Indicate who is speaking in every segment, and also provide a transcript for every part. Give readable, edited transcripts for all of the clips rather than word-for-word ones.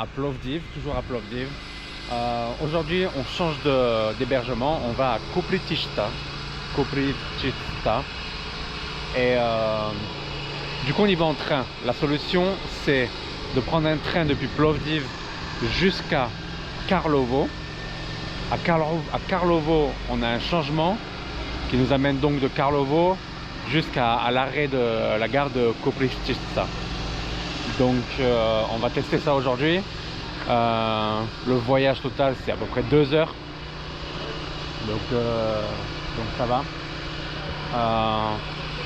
Speaker 1: à Plovdiv, toujours à Plovdiv. Aujourd'hui, on change d'hébergement. On va à Koprivnička. Et du coup, on y va en train. La solution, c'est de prendre un train depuis Plovdiv jusqu'à Karlovo. À Karlovo, on a un changement qui nous amène donc de Karlovo jusqu'à l'arrêt de la gare de Koprivnička. Donc on va tester ça aujourd'hui. Le voyage total c'est à peu près 2 heures. Donc ça va.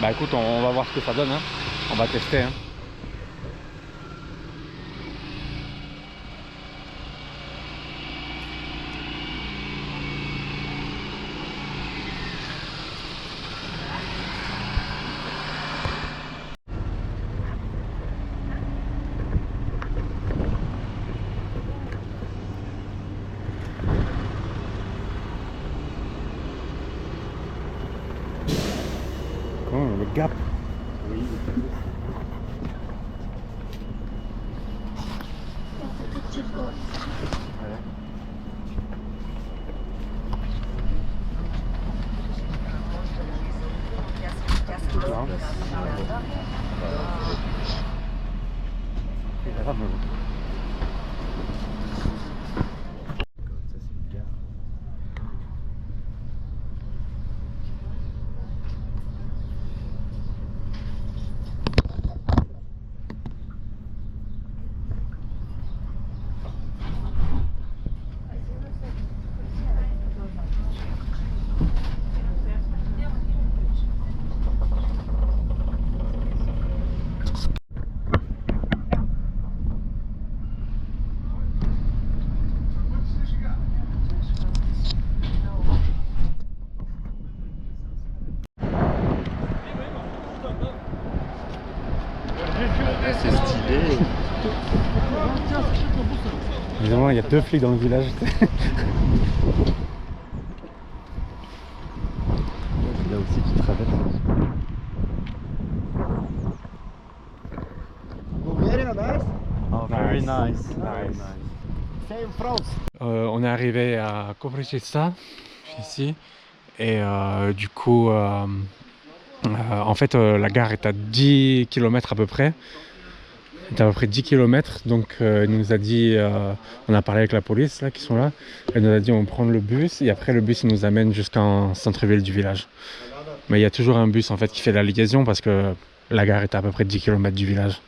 Speaker 1: Bah écoute, on va voir ce que ça donne, hein. On va tester, hein. Oh, le gap. Oui.
Speaker 2: C'est stylé.
Speaker 1: Évidemment, il y a 2 flics dans le village.
Speaker 2: Là aussi qui traverse. Oh, very nice. Very nice. Same France.
Speaker 1: On est arrivé à Koprivnička ici et du coup en fait la gare est à 10 km à peu près. C'est à peu près 10 km, donc il nous a dit, on a parlé avec la police là, qui sont là, elle nous a dit on va prendre le bus et après le bus il nous amène jusqu'en centre-ville du village. Mais il y a toujours un bus en fait qui fait la liaison parce que la gare est à peu près 10 km du village.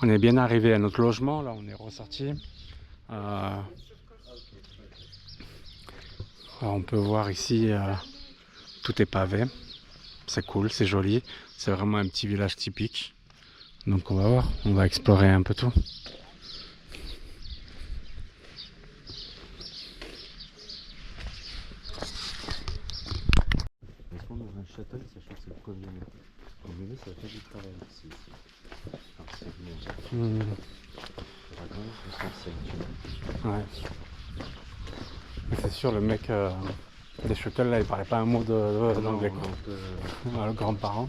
Speaker 1: On est bien arrivé à notre logement, là on est ressorti. On peut voir ici, tout est pavé. C'est cool, c'est joli. C'est vraiment un petit village typique. Donc on va voir, on va explorer un peu tout.
Speaker 2: Est-ce qu'on ouvre un château, sachant que c'est le premier mai? Le premier mai, ça fait du travail ici. Enfin, c'est bien.
Speaker 1: Ouais. C'est sûr, le mec des Schutel là, il parlait pas un mot d'anglais. Le grand-parent.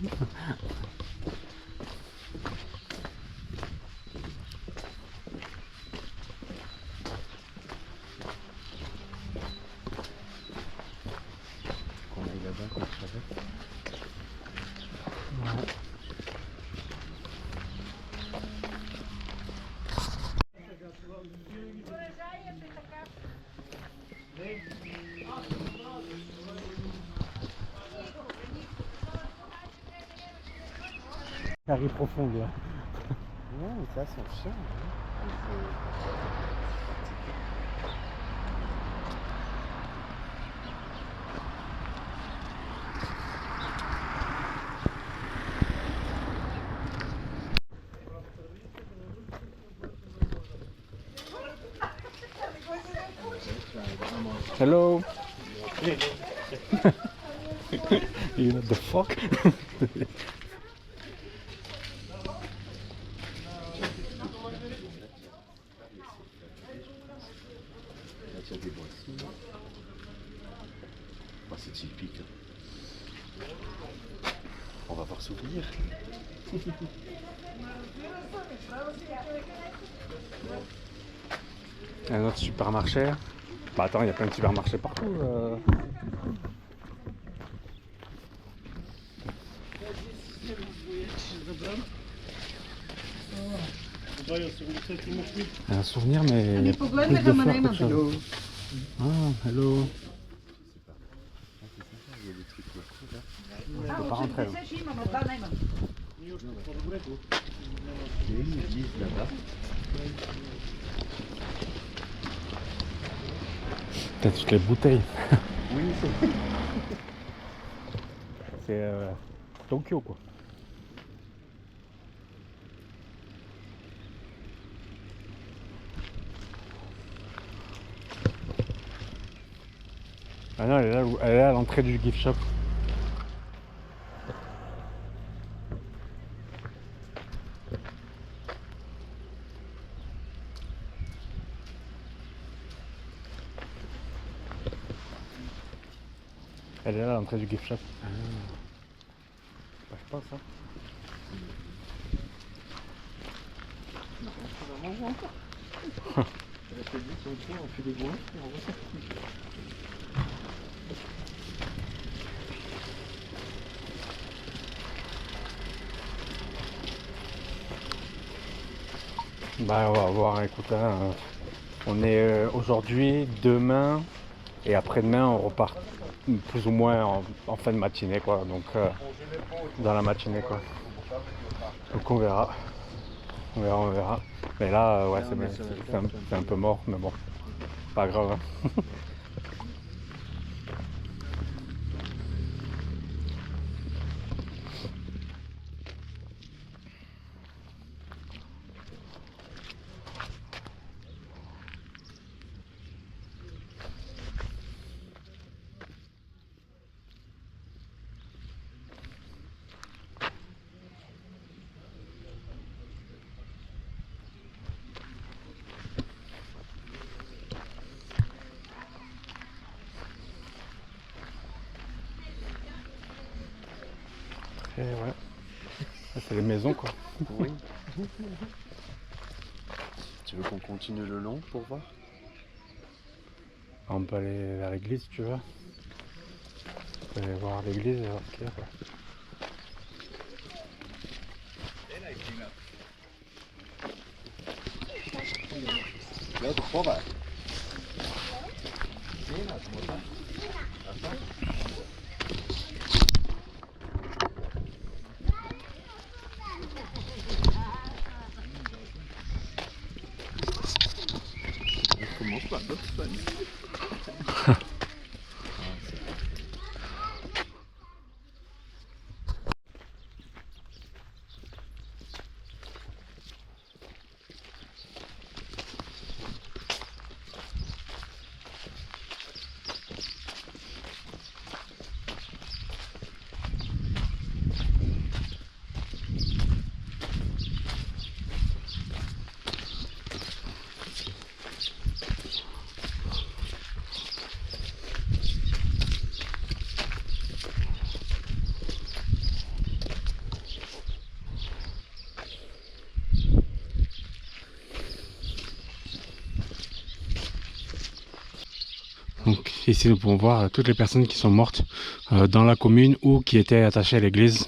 Speaker 2: Qu'on aille là-bas, qu'on traverse.
Speaker 1: Ouais. Carré profonde là.
Speaker 2: Non, mais ça, son chien.
Speaker 1: Hello. You know the fuck?
Speaker 2: Là, tu as des boissons. Bah, c'est typique. On va voir souvenir.
Speaker 1: Un autre supermarché. Bah attends, il y a plein de supermarchés partout. Un souvenir, mais il y a plus de fleurs qu'autre chose. Ah, hello.
Speaker 2: Il y a des trucs là.
Speaker 1: Je peux pas rentrer là.
Speaker 2: Il y a une église là-bas.
Speaker 1: Peut-être toutes les bouteilles.
Speaker 2: Oui, c'est.
Speaker 1: C'est Tokyo quoi. Ah non, elle est là à l'entrée du gift shop. Elle est là à l'entrée du gift shop.
Speaker 2: Ah.
Speaker 1: Bah, je pense, hein.
Speaker 2: On va manger encore. Elle a fait vite son tour, on fait des bois et on ressort.
Speaker 1: Bah on va voir, écoute, hein, on est aujourd'hui, demain et après-demain on repart plus ou moins en fin de matinée quoi, donc dans la matinée quoi. Donc on verra. On verra. Mais là, ouais, c'est un peu mort, mais bon, pas grave. Hein. Et ouais, c'est les maisons quoi.
Speaker 2: Oui. Tu veux qu'on continue le long pour voir?
Speaker 1: On peut aller vers l'église si tu veux. On peut aller voir l'église et voir ce qu'il y a quoi.
Speaker 2: On commence par Boston.
Speaker 1: Donc ici nous pouvons voir toutes les personnes qui sont mortes dans la commune ou qui étaient attachées à l'église.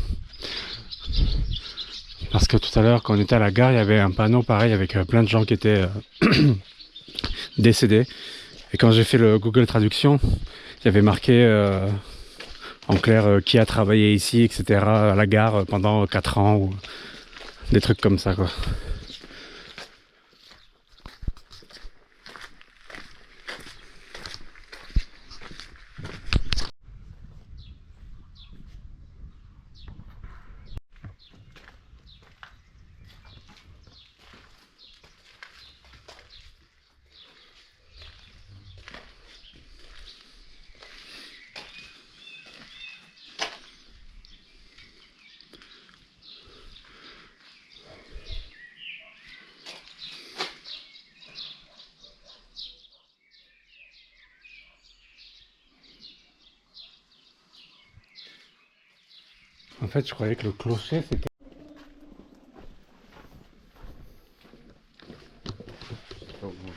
Speaker 1: Parce que tout à l'heure quand on était à la gare, il y avait un panneau pareil avec plein de gens qui étaient décédés. Et quand j'ai fait le Google Traduction, il y avait marqué en clair qui a travaillé ici, etc. à la gare pendant 4 ans ou des trucs comme ça quoi. fait, je croyais que le clocher c'était.
Speaker 2: Je sais pas où on va.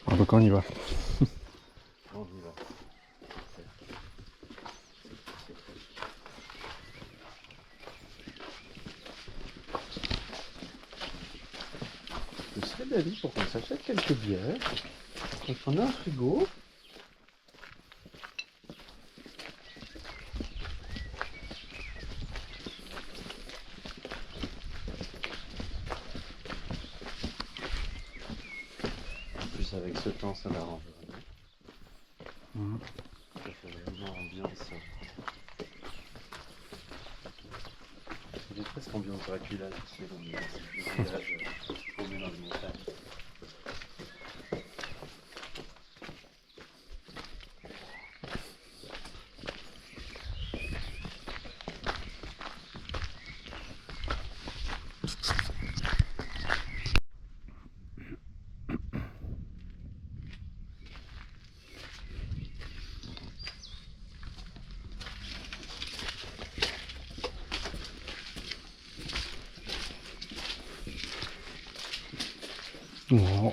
Speaker 1: Ah, donc on y va.
Speaker 2: On y va. Ce serait d'avis pour qu'on s'achète quelques bières, qu'on a un frigo. En plus avec ce temps ça l'arrange vraiment. Ça fait vraiment ambiance. C'est presque ambiance Dracula ici dans le village paumé dans les montagnes.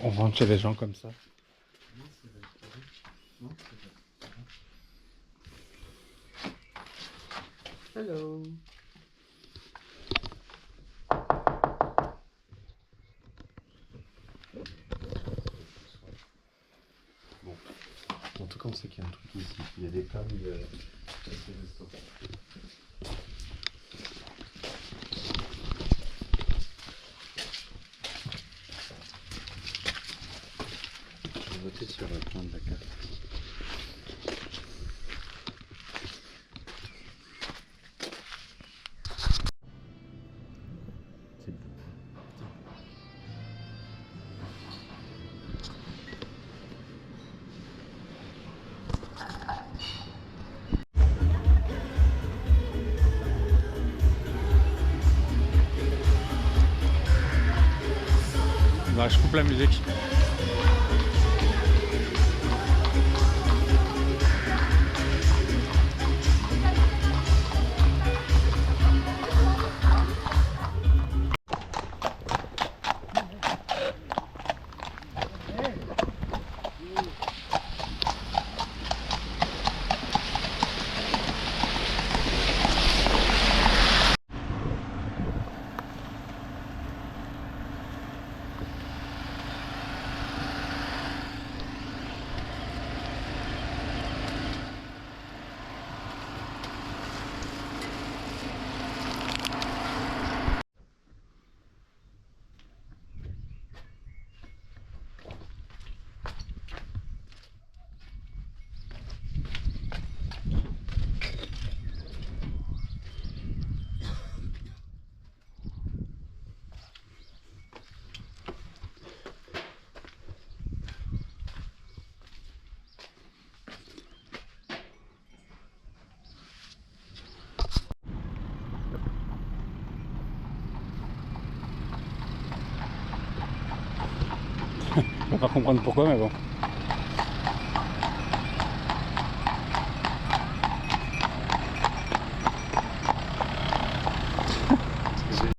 Speaker 1: On rentre chez les gens comme ça.
Speaker 2: Hello. Bon, en tout cas on sait qu'il y a un truc ici. Il y a des tables, il y a des restos. Je vais noter sur le plan de la carte. C'est beau.
Speaker 1: Bah, je coupe la musique. On va pas comprendre pourquoi, mais bon.